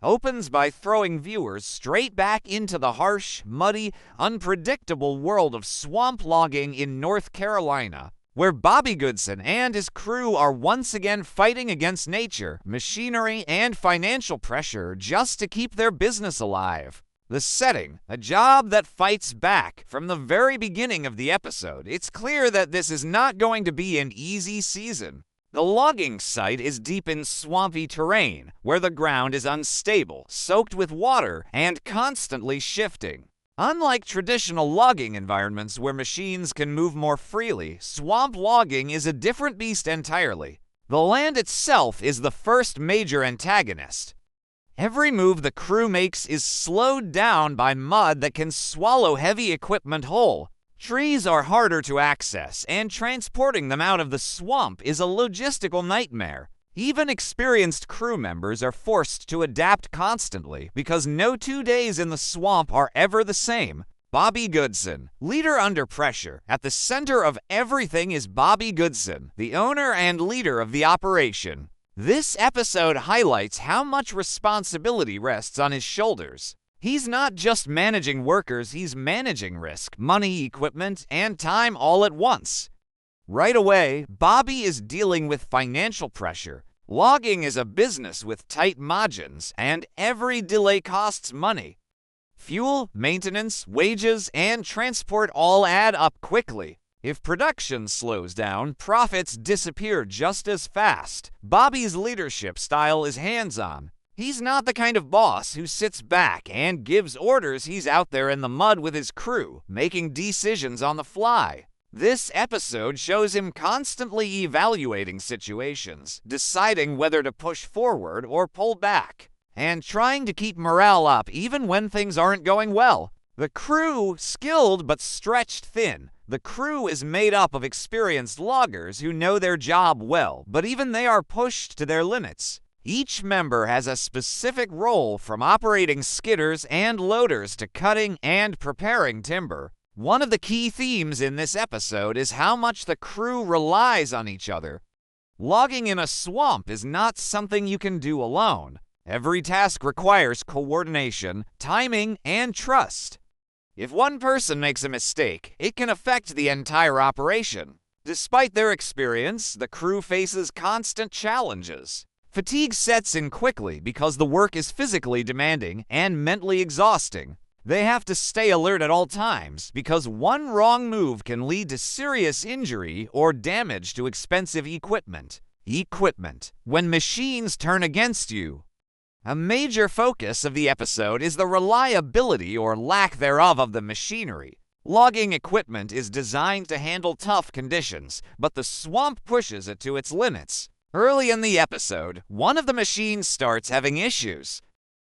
opens by throwing viewers straight back into the harsh, muddy, unpredictable world of swamp logging in North Carolina, where Bobby Goodson and his crew are once again fighting against nature, machinery, and financial pressure just to keep their business alive. The setting, a job that fights back. From the very beginning of the episode, it's clear that this is not going to be an easy season. The logging site is deep in swampy terrain, where the ground is unstable, soaked with water, and constantly shifting. Unlike traditional logging environments where machines can move more freely, swamp logging is a different beast entirely. The land itself is the first major antagonist. Every move the crew makes is slowed down by mud that can swallow heavy equipment whole. Trees are harder to access, and transporting them out of the swamp is a logistical nightmare. Even experienced crew members are forced to adapt constantly because no 2 days in the swamp are ever the same. Bobby Goodson, leader under pressure. At the center of everything is Bobby Goodson, the owner and leader of the operation. This episode highlights how much responsibility rests on his shoulders. He's not just managing workers, he's managing risk, money, equipment, and time all at once. Right away, Bobby is dealing with financial pressure. Logging is a business with tight margins, and every delay costs money. Fuel, maintenance, wages, and transport all add up quickly. If production slows down, profits disappear just as fast. Bobby's leadership style is hands-on. He's not the kind of boss who sits back and gives orders. He's out there in the mud with his crew, making decisions on the fly. This episode shows him constantly evaluating situations, deciding whether to push forward or pull back, and trying to keep morale up even when things aren't going well. The crew, skilled but stretched thin. The crew is made up of experienced loggers who know their job well, but even they are pushed to their limits. Each member has a specific role, from operating skidders and loaders to cutting and preparing timber. One of the key themes in this episode is how much the crew relies on each other. Logging in a swamp is not something you can do alone. Every task requires coordination, timing, and trust. If one person makes a mistake, it can affect the entire operation. Despite their experience, the crew faces constant challenges. Fatigue sets in quickly because the work is physically demanding and mentally exhausting. They have to stay alert at all times because one wrong move can lead to serious injury or damage to expensive equipment. When machines turn against you. A major focus of the episode is the reliability or lack thereof of the machinery. Logging equipment is designed to handle tough conditions, but the swamp pushes it to its limits. Early in the episode, one of the machines starts having issues.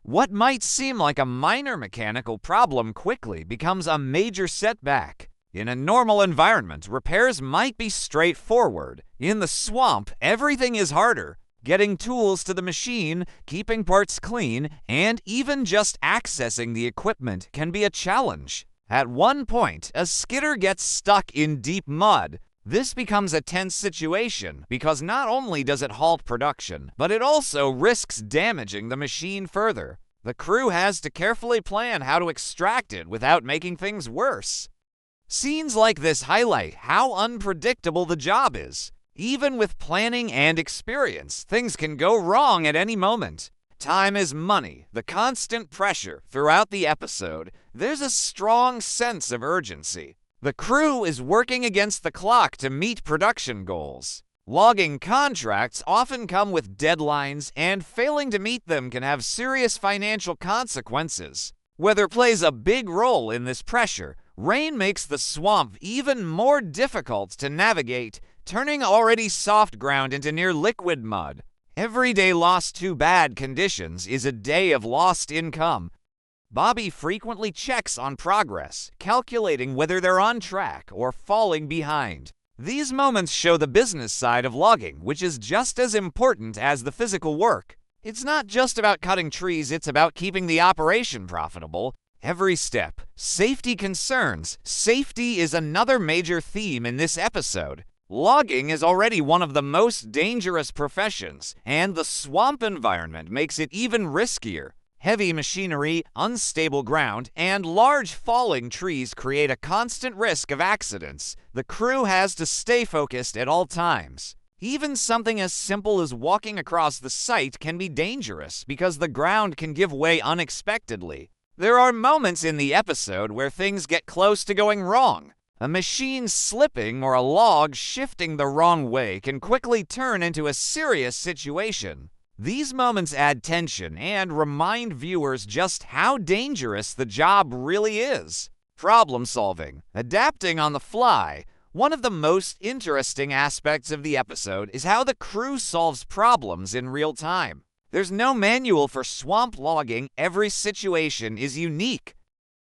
What might seem like a minor mechanical problem quickly becomes a major setback. In a normal environment, repairs might be straightforward. In the swamp, everything is harder. Getting tools to the machine, keeping parts clean, and even just accessing the equipment can be a challenge. At one point, a skidder gets stuck in deep mud. This becomes a tense situation because not only does it halt production, but it also risks damaging the machine further. The crew has to carefully plan how to extract it without making things worse. Scenes like this highlight how unpredictable the job is. Even with planning and experience, things can go wrong at any moment. Time is money, the constant pressure throughout the episode. There's a strong sense of urgency. The crew is working against the clock to meet production goals. Logging contracts often come with deadlines, and failing to meet them can have serious financial consequences. Weather plays a big role in this pressure. Rain makes the swamp even more difficult to navigate, turning already soft ground into near liquid mud. Every day lost to bad conditions is a day of lost income. Bobby frequently checks on progress, calculating whether they're on track or falling behind. These moments show the business side of logging, which is just as important as the physical work. It's not just about cutting trees, it's about keeping the operation profitable. Every step. Safety concerns. Safety is another major theme in this episode. Logging is already one of the most dangerous professions, and the swamp environment makes it even riskier. Heavy machinery, unstable ground, and large falling trees create a constant risk of accidents. The crew has to stay focused at all times. Even something as simple as walking across the site can be dangerous because the ground can give way unexpectedly. There are moments in the episode where things get close to going wrong. A machine slipping or a log shifting the wrong way can quickly turn into a serious situation. These moments add tension and remind viewers just how dangerous the job really is. Problem solving, adapting on the fly. One of the most interesting aspects of the episode is how the crew solves problems in real time. There's no manual for swamp logging. Every situation is unique.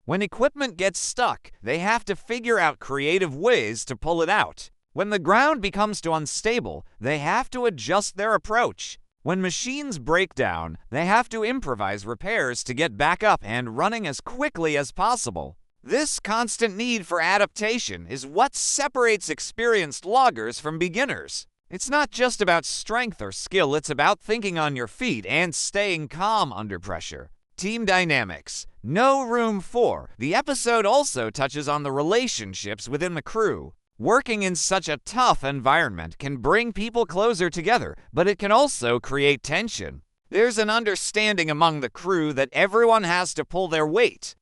When equipment gets stuck, they have to figure out creative ways to pull it out. When the ground becomes too unstable, they have to adjust their approach. When machines break down, they have to improvise repairs to get back up and running as quickly as possible. This constant need for adaptation is what separates experienced loggers from beginners. It's not just about strength or skill, it's about thinking on your feet and staying calm under pressure. Team dynamics. No room for. The episode also touches on the relationships within the crew. Working in such a tough environment can bring people closer together, but it can also create tension. There's an understanding among the crew that everyone has to pull their weight.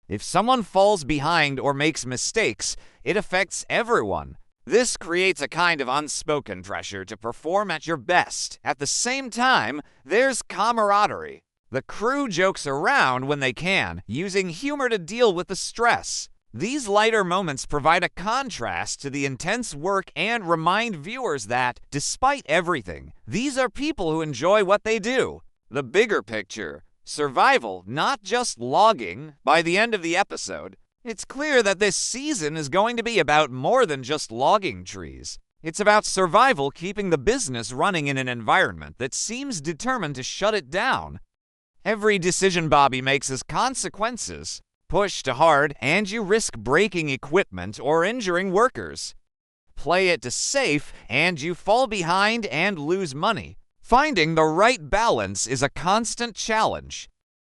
If someone falls behind or makes mistakes, it affects everyone. This creates a kind of unspoken pressure to perform at your best. At the same time, there's camaraderie. The crew jokes around when they can, using humor to deal with the stress. These lighter moments provide a contrast to the intense work and remind viewers that, despite everything, these are people who enjoy what they do. The bigger picture, survival, not just logging. By the end of the episode, it's clear that this season is going to be about more than just logging trees. It's about survival, keeping the business running in an environment that seems determined to shut it down. Every decision Bobby makes has consequences. Push too hard, and you risk breaking equipment or injuring workers. Play it too safe, and you fall behind and lose money. Finding the right balance is a constant challenge.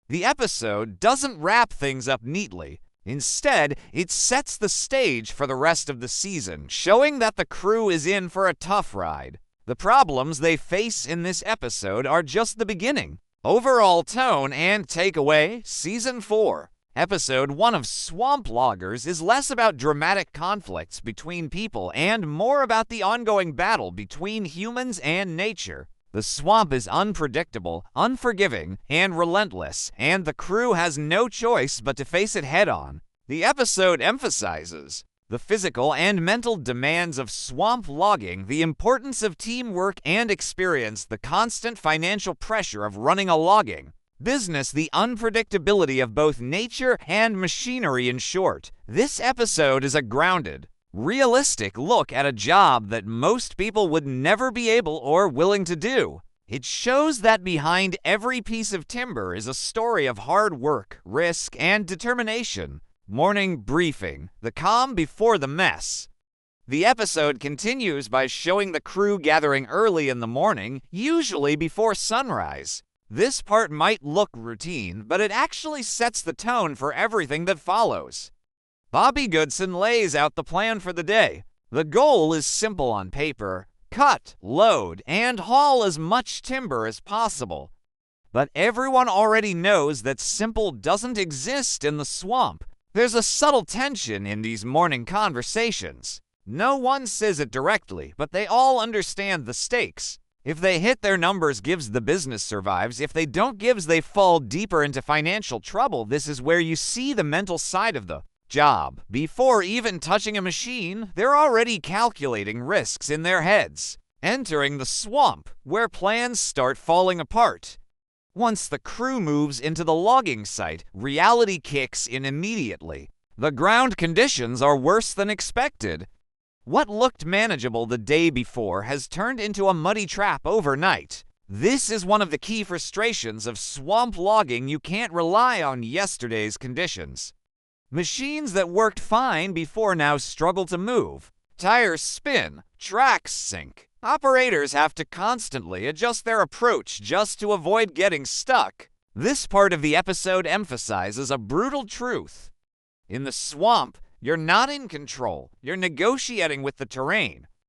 The episode doesn't wrap things up neatly. Instead, it sets the stage for the rest of the season, showing that the crew is in for a tough ride. The problems they face in this episode are just the beginning. Overall tone and takeaway, Season 4. Episode 1 of Swamp Loggers is less about dramatic conflicts between people and more about the ongoing battle between humans and nature. The swamp is unpredictable, unforgiving, and relentless, and the crew has no choice but to face it head-on. The episode emphasizes the physical and mental demands of swamp logging, the importance of teamwork and experience, the constant financial pressure of running a logging business, the unpredictability of both nature and machinery. In short, this episode is a grounded, realistic look at a job that most people would never be able or willing to do. It shows that behind every piece of timber is a story of hard work, risk, and determination. Morning briefing, the calm before the mess. The episode continues by showing the crew gathering early in the morning, usually before sunrise. This part might look routine, but it actually sets the tone for everything that follows. Bobby Goodson lays out the plan for the day. The goal is simple on paper: cut, load, and haul as much timber as possible. But everyone already knows that simple doesn't exist in the swamp. There's a subtle tension in these morning conversations. No one says it directly, but they all understand the stakes. If they hit their numbers, gives the business survives. If they don't, gives they fall deeper into financial trouble. This is where you see the mental side of the job. Before even touching a machine, they're already calculating risks in their heads. Entering the swamp, where plans start falling apart. Once the crew moves into the logging site, reality kicks in immediately. The ground conditions are worse than expected. What looked manageable the day before has turned into a muddy trap overnight. This is one of the key frustrations of swamp logging. You can't rely on yesterday's conditions. Machines that worked fine before now struggle to move. Tires spin, tracks sink. Operators have to constantly adjust their approach just to avoid getting stuck. This part of the episode emphasizes a brutal truth. In the swamp, you're not in control. You're negotiating with the terrain.